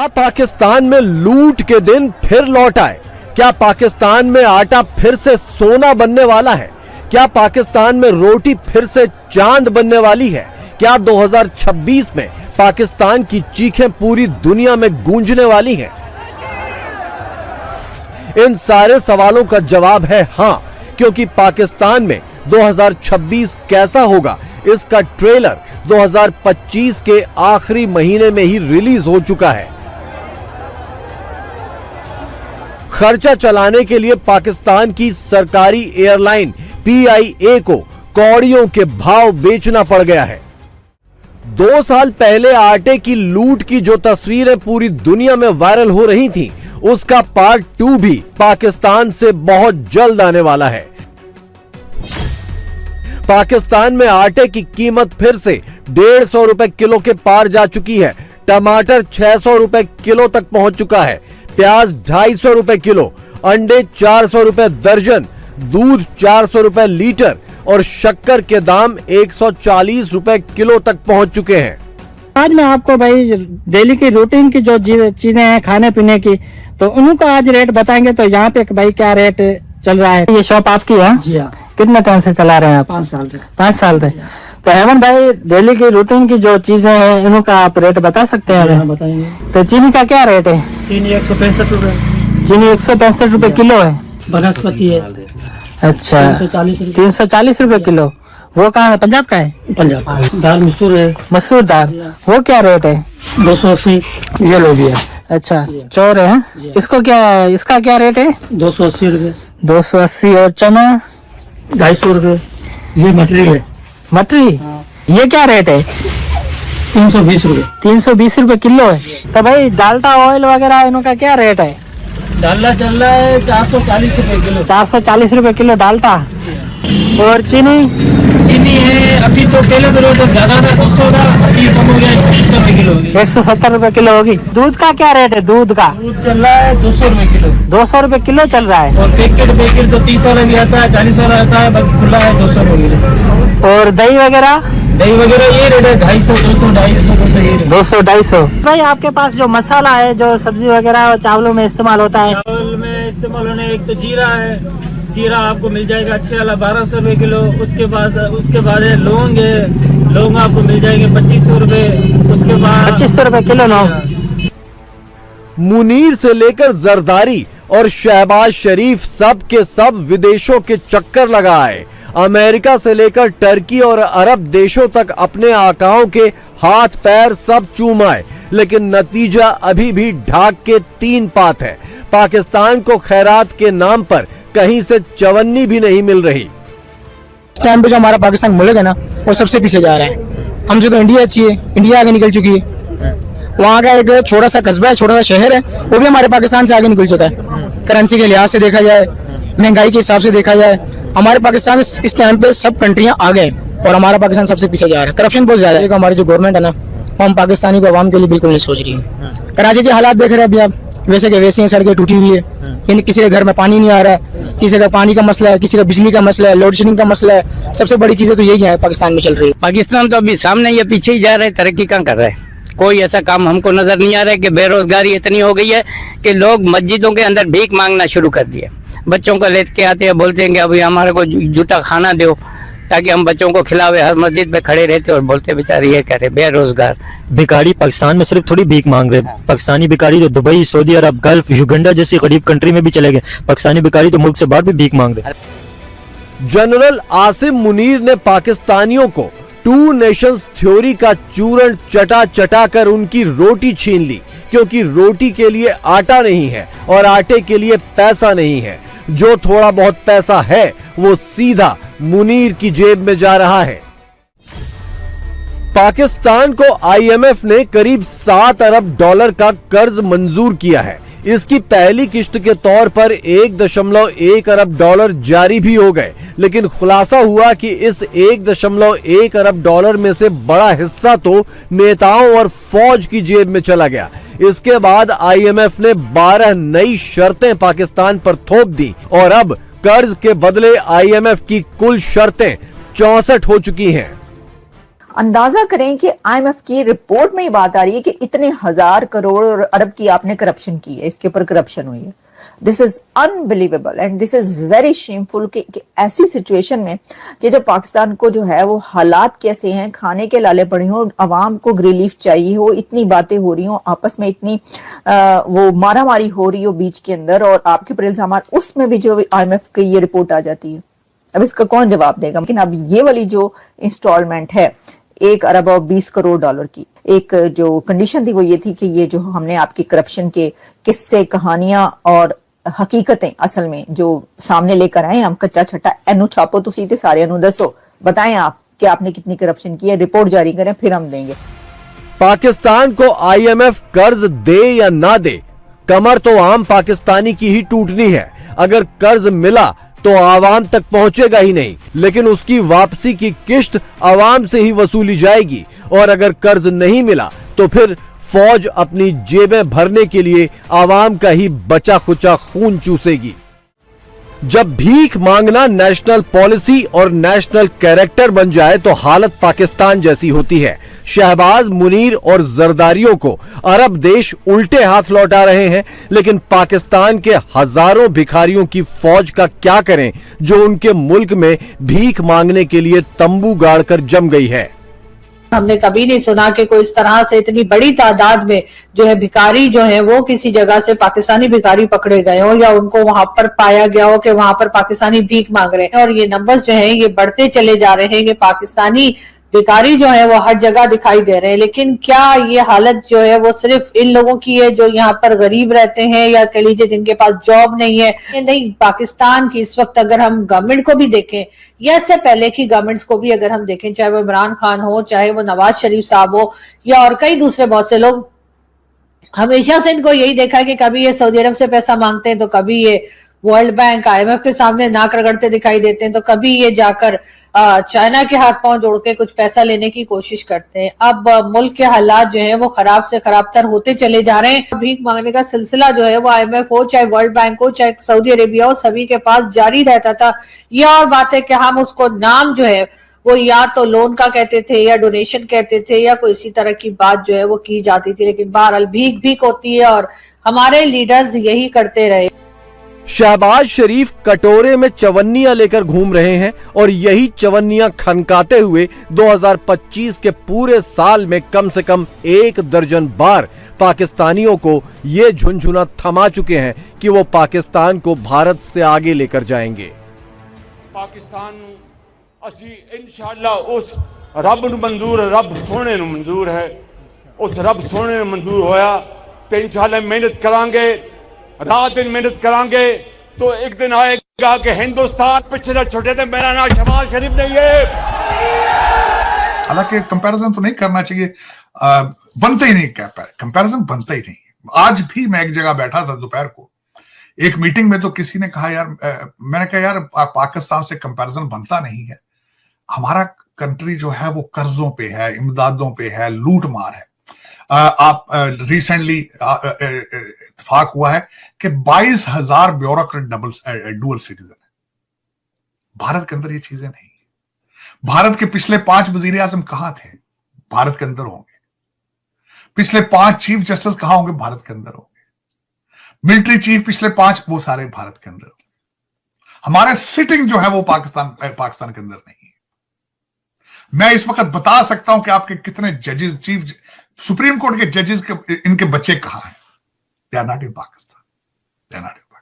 क्या पाकिस्तान में लूट के दिन फिर लौट आए? क्या पाकिस्तान में आटा फिर से सोना बनने वाला है? क्या पाकिस्तान में रोटी फिर से चांद बनने वाली है? क्या 2026 में पाकिस्तान की चीखें पूरी दुनिया में गूंजने वाली हैं? इन सारे सवालों का जवाब है हां, क्योंकि पाकिस्तान में 2026 कैसा होगा इसका ट्रेलर 2025 के आखिरी महीने में ही रिलीज हो चुका है। खर्चा चलाने के लिए पाकिस्तान की सरकारी एयरलाइन PIA को कौड़ियों के भाव बेचना पड़ गया है। 2 साल पहले आटे की लूट की जो तस्वीरें पूरी दुनिया में वायरल हो रही थीं, उसका पार्ट 2 भी पाकिस्तान से बहुत जल्द आने वाला है। पाकिस्तान में आटे की कीमत फिर से 150 रुपए किलो के पार जा चुकी है। टमाटर 600 रुपए किलो तक पहुंच चुका है। प्याज 250 रुपए किलो, अंडे 400 रुपए दर्जन, दूध 400 रुपए लीटर और शक्कर के दाम 140 रुपए किलो तक पहुंच चुके हैं। आज मैं आपको भाई डेली की रूटीन की जो चीजें हैं खाने पीने की, तो उनका आज रेट बताएंगे। तो यहाँ पे भाई क्या रेट चल रहा है? ये शॉप आपकी है? जी हाँ। कितने टाइम से चला रहे हैं आप? 5 साल से। 5 साल से। तो हेमंत भाई डेली की रूटीन की जो चीजें हैं इनका आप रेट बता सकते हैं हमें? बताएंगे। तो चीनी का क्या रेट है? चीनी 165 रुपए। चीनी 165 रुपए किलो है। बनस्पति है अच्छा 340 रुपए किलो। वो कहाँ है? पंजाब का है? पंजाब। दाल मसूर है। मसूर दाल, वो क्या रेट है? 280। ये लो भी है। अच्छा चौर है, इसको क्या, इसका क्या रेट है? 280 रुपए। 280। और चना 250 रुपए। ये मटरी है। मटरी ये क्या रेट है? 320 रुपए। 320 रुपए किलो है। तो भाई डाल्डा ऑयल वगैरह इनका क्या रेट है? डालडा चल रहा है 440 रुपए किलो। 440 रुपए किलो डाल्डा। और चीनी? चीनी है अभी तो पहले तो रेट ज्यादा था 200 का, अभी कम हो गया 170 रुपए किलो। 170 रुपए किलो होगी। दूध का क्या रेट है? दूध का दूध चल रहा है 200 रुपए किलो। 200 रुपए किलो चल रहा है। और पैकेट तो 30 वाला भी आता है, 40 वाला आता है, बाकी खुला है 200 रुपए किलो। और दही वगैरह? दही वगैरह ये रेट है 250, 200, 250, 200 ये रेट। 200 250। भाई आपके पास जो मसाला है जो सब्जी वगैरह और चावलों में इस्तेमाल होता है? चावल में इस्तेमाल होने एक तो जीरा है। जीरा आपको मिल जाएगा अच्छे वाला 1200 रुपए किलो। उसके बाद है लौंग है। लौंग आपको मिल जाएंगे 2500 रुपए। उसके बाद 2500 रुपए किलो लौंग। मुनीर से लेकर जरदारी और शहबाज शरीफ सब के सब विदेशों के चक्कर लगाए। अमेरिका से लेकर टर्की और अरब देशों तक अपने आकाओं के हाथ पैर सब चूमाए, लेकिन नतीजा अभी भी ढाक के 3 पात है। पाकिस्तान को खैरात के नाम पर कहीं से चवन्नी भी नहीं मिल रही। इस टाइम पे जो हमारा पाकिस्तान मुल्क है ना, वो सबसे पीछे जा रहा है। हमसे तो इंडिया अच्छी है, इंडिया आगे निकल चुकी है। वहाँ का एक छोटा सा कस्बा है, छोटा सा शहर है, वो भी हमारे पाकिस्तान से आगे निकल चुका है। करेंसी के लिहाज से देखा जाए, महंगाई के हिसाब से देखा जाए, हमारे पाकिस्तान इस टाइम पे सब कंट्रियां आगे हैं और हमारा पाकिस्तान सबसे पीछे जा रहा है। करप्शन बहुत ज्यादा है। हमारी जो गवर्नमेंट है ना, वो हम पाकिस्तानी को आवाम के लिए बिल्कुल नहीं सोच रही है। कराची के हालात देख रहे हैं अभी आप, वैसे के वैसे सड़कें टूटी हुई है, यानी किसी के घर में पानी नहीं आ रहा है, किसी का पानी का मसला है, किसी का बिजली का मसला है, लोड शेडिंग का मसला है। सबसे बड़ी चीजें तो यही है पाकिस्तान में चल रही है। पाकिस्तान तो अभी सामने या पीछे ही जा रहे हैं, तरक्की कहाँ कर रहे हैं। कोई ऐसा काम हमको नजर नहीं आ रहा है कि बेरोजगारी इतनी हो गई है कि लोग मस्जिदों के अंदर भीख मांगना शुरू कर दिए। बच्चों को लेके आते हैं, बोलते हैं कि अभी हमारे को जूठा खाना दो ताकि हम बच्चों को खिलावे। हर मस्जिद पे खड़े रहते और बोलते बेचारे ये करे बेरोजगार। भिखारी पाकिस्तान में सिर्फ थोड़ी भीख मांग रहे। पाकिस्तानी भिखारी तो दुबई, सऊदी अरब, गल्फ, युगांडा जैसी गरीब कंट्री में भी चले गए। पाकिस्तानी भिखारी तो मुल्क से बाहर भी भीख मांग रहे। जनरल आसिम मुनीर ने पाकिस्तानियों को 2 नेशंस थ्योरी का चूरण चटा चटा कर उनकी रोटी छीन ली, क्योंकि रोटी के लिए आटा नहीं है और आटे के लिए पैसा नहीं है। जो थोड़ा बहुत पैसा है वो सीधा मुनीर की जेब में जा रहा है। पाकिस्तान को IMF ने करीब 7 अरब डॉलर का कर्ज मंजूर किया है। इसकी पहली किश्त के तौर पर 1.1 अरब डॉलर जारी भी हो गए, लेकिन खुलासा हुआ कि इस 1.1 अरब डॉलर में से बड़ा हिस्सा तो नेताओं और फौज की जेब में चला गया। इसके बाद IMF ने 12 नई शर्तें पाकिस्तान पर थोप दी और अब कर्ज के बदले IMF की कुल शर्तें 64 हो चुकी हैं। अंदाजा करें कि आईएमएफ की रिपोर्ट में ही बात आ रही है कि इतने हजार करोड़ और अरब की आपने करप्शन की है, इसके ऊपर करप्शन हुई है। This is unbelievable and this is very shameful कि ऐसी सिचुएशन में कि जो पाकिस्तान को जो है वो हालात कैसे हैं, खाने के लाले पड़े हों, आवाम को रिलीफ चाहिए हो, इतनी बातें हो रही हो, आपस में इतनी वो मारामारी हो रही हो बीच के अंदर, और आपके ऊपर इल्जाम, उसमें भी जो आईएमएफ की ये रिपोर्ट आ जाती है। अब इसका कौन जवाब देगा? लेकिन अब ये वाली जो इंस्टॉलमेंट है 1 अरब और 20 करोड़ डॉलर की, एक जो कंडीशन थी वो ये थी कि ये जो हमने आपकी करप्शन के किस्से, कहानियां और हकीकतें असल में जो सामने लेकर आए, हम कच्चा छट्टा एनु छापो तो सीधे सारे एनु दसो, बताएं आप कि आपने कितनी करप्शन की है, रिपोर्ट जारी करें, फिर हम देंगे। पाकिस्तान को आईएमएफ कर्ज दे या ना दे, कमर तो आम पाकिस्तानी की ही टूटनी है। अगर कर्ज मिला तो आवाम तक पहुंचेगा ही नहीं, लेकिन उसकी वापसी की किश्त आवाम से ही वसूली जाएगी। और अगर कर्ज नहीं मिला तो फिर फौज अपनी जेबें भरने के लिए आवाम का ही बचा खुचा खून चूसेगी। जब भीख मांगना नेशनल पॉलिसी और नेशनल कैरेक्टर बन जाए तो हालत पाकिस्तान जैसी होती है। शहबाज, मुनीर और जरदारियों को अरब देश उल्टे हाथ लौटा रहे हैं, लेकिन पाकिस्तान के हजारों भिखारियों की फौज का क्या करें जो उनके मुल्क में भीख मांगने के लिए तंबू गाड़कर जम गई है। हमने कभी नहीं सुना कि कोई इस तरह से इतनी बड़ी तादाद में जो है भिखारी जो है वो किसी जगह से पाकिस्तानी भिखारी पकड़े गए हो या उनको वहां पर पाया गया हो कि वहां पर पाकिस्तानी भीख मांग रहे हैं। और ये नंबर्स जो हैं ये बढ़ते चले जा रहे हैं कि पाकिस्तानी भिखारी जो है वो हर जगह दिखाई दे रहे हैं। लेकिन क्या ये हालत जो है वो सिर्फ इन लोगों की है जो यहाँ पर गरीब रहते हैं या कह लीजिए जिनके पास जॉब नहीं है? नहीं, पाकिस्तान की इस वक्त अगर हम गवर्नमेंट को भी देखें या इससे पहले की गवर्नमेंट्स को भी अगर हम देखें, चाहे वो इमरान खान हो, चाहे वो नवाज शरीफ साहब हो या और कई दूसरे बहुत से लोग, हमेशा से इनको यही देखा है कि कभी ये सऊदी अरब से पैसा मांगते हैं तो कभी ये वर्ल्ड बैंक, आईएमएफ के सामने नाक रगड़ते दिखाई देते हैं, तो कभी ये जाकर चाइना के हाथ पांव जोड़ के कुछ पैसा लेने की कोशिश करते हैं। अब मुल्क के हालात जो हैं वो खराब से खराबतर होते चले जा रहे हैं। भीख मांगने का सिलसिला जो है वो आईएमएफ हो, चाहे वर्ल्ड बैंक हो, चाहे सऊदी अरेबिया हो, सभी के पास जारी रहता था। ये और बात है कि हम उसको नाम जो है वो या तो लोन का कहते थे या डोनेशन कहते थे या कोई इसी तरह की बात जो है वो की जाती थी, लेकिन बहरहाल भीख भीख होती है और हमारे लीडर्स यही करते रहे। शहबाज शरीफ कटोरे में चवन्नियां लेकर घूम रहे हैं और यही चवन्नियां खनकाते हुए 2025 के पूरे साल में कम से कम 1 दर्जन बार पाकिस्तानियों को ये झुनझुना थमा चुके हैं कि वो पाकिस्तान को भारत से आगे लेकर जाएंगे। पाकिस्तान असी इंशाअल्लाह उस रब नूं मंजूर, रब सोने नूं मंजूर है, उस रब सोने नूं मंजूर होया तो इंशाअल्लाह मेहनत करांगे, रात दिन मेहनत करांगे तो एक दिन आएगा कि हिंदुस्तान पिछले छोटे थे, मेरा नाम शहबाज शरीफ नहीं है। हालांकि कंपैरिजन तो नहीं करना चाहिए, बनता ही नहीं, कंपैरिजन बनता ही नहीं। आज भी मैं एक जगह बैठा था दोपहर को, एक मीटिंग में, तो किसी ने कहा यार, मैंने कहा यार पाकिस्तान से कंपैरिजन बनता नहीं है, हमारा कंट्री जो है वो कर्जों पे है, इमदादों पे है, लूट मार है। आप रिसेंटली इत्तेफाक हुआ है कि 22,000 ब्यूरोक्रेट डुअल सिटीजन है। भारत के अंदर ये चीजें नहीं। भारत के पिछले 5 वजीर आजम कहां थे? भारत के अंदर होंगे। पिछले 5 चीफ जस्टिस कहां होंगे? भारत के अंदर होंगे। मिलिट्री चीफ पिछले 5, वो सारे भारत के अंदर होंगे। हमारे सिटिंग जो है वो पाकिस्तान के अंदर नहीं है। मैं इस वक्त बता सकता हूं कि आपके कितने जजेस, चीफ सुप्रीम कोर्ट के जजेस के इनके बच्चे कहां हैं? They are not in Pakistan, they are not.